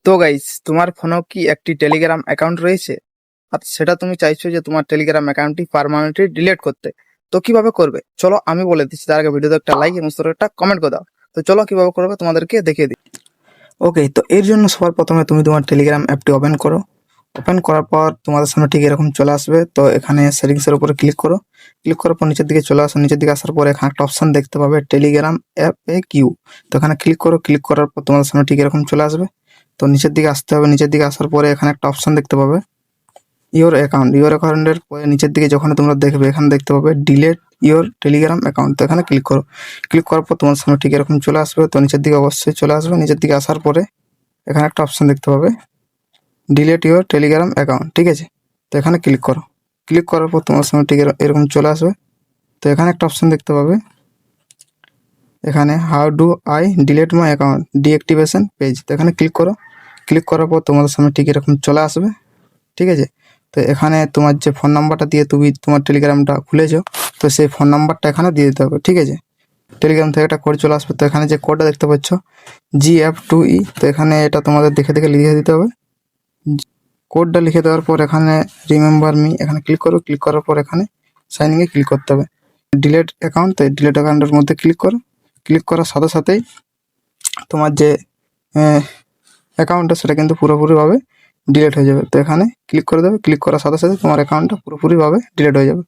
তো গাইস, তোমার ফোনেও কি একটি টেলিগ্রাম অ্যাকাউন্ট রয়েছে? আর সেটা তুমি চাইছো যে তোমার টেলিগ্রাম অ্যাকাউন্টটি পার্মানেন্টলি ডিলিট করতে। তো কিভাবে করবে চলো আমি বলে দিচ্ছি। তার আগে ভিডিওতে একটা লাইক এবং একটা কমেন্ট করে দাও। তো চলো কিভাবে করবে তোমাদেরকে দেখিয়ে দিই। ওকে, তো এর জন্য সবার প্রথমে তুমি তোমার টেলিগ্রাম অ্যাপটি ওপেন করো। ওপেন করার পর তোমাদের সামনে ঠিক এরকম চলে আসবে। তো এখানে সেটিংসের উপরে ক্লিক করো। ক্লিক করার পর নিচের দিকে চলে আসো। নিচের দিকে আসার পর এখানে একটা অপশন দেখতে পাবে টেলিগ্রাম অ্যাপ এ কিউ। তো এখানে ক্লিক করো। ক্লিক করার পর তোমাদের সামনে ঠিক এরকম চলে আসবে। তো নিচের দিকে আসতে হবে। নিচের দিকে আসার পরে এখানে একটা অপশন দেখতে পাবে ইওর অ্যাকাউন্ট। ইওর অ্যাকাউন্টের পরে নিচের দিকে যখন তোমরা দেখবে এখানে দেখতে পাবে ডিলেট ইওর টেলিগ্রাম অ্যাকাউন্ট। তো এখানে ক্লিক করো। ক্লিক করার পর তোমার সামনে ঠিক এরকম চলে আসবে। তো নিচের দিকে অবশ্যই চলে আসবে। নিচের দিকে আসার পরে এখানে একটা অপশন দেখতে পাবে ডিলেট ইওর টেলিগ্রাম অ্যাকাউন্ট, ঠিক আছে? তো এখানে ক্লিক করো। ক্লিক করার পর তোমার সামনে ঠিক এরকম চলে আসবে। তো এখানে একটা অপশন দেখতে পাবে এখানে how do I delete my account deactivation page. তো এখানে ক্লিক করো। ক্লিক করার পর তোমাদের সামনে ঠিক এরকম চলে আসবে, ঠিক আছে? তো এখানে তোমার যে ফোন নাম্বারটা দিয়ে তুমি তোমার টেলিগ্রামটা খুলেছো, তো সেই ফোন নাম্বারটা এখানে দিয়ে দিতে হবে, ঠিক আছে? টেলিগ্রাম থেকে একটা কোড চলে আসবে। তো এখানে যে কোডটা দেখতে পাচ্ছ GF2E, তো এখানে এটা তোমাদের দেখে দেখে লিখে দিতে হবে। কোডটা লিখে দেওয়ার পর এখানে রিমেম্বার মি এখানে ক্লিক করো। ক্লিক করার পর এখানে সাইন ইনে ক্লিক করতে হবে। ডিলেট অ্যাকাউন্ট, তো ডিলেট অ্যাকাউন্টের মধ্যে ক্লিক করো। ক্লিক করার সাথে সাথেই তোমার যে অ্যাকাউন্টটা সেটা কিন্তু পুরোপুরিভাবে ডিলিট হয়ে যাবে। তো এখানে ক্লিক করে দেবে। ক্লিক করার সাথে সাথে তোমার অ্যাকাউন্টটা পুরোপুরিভাবে ডিলিট হয়ে যাবে।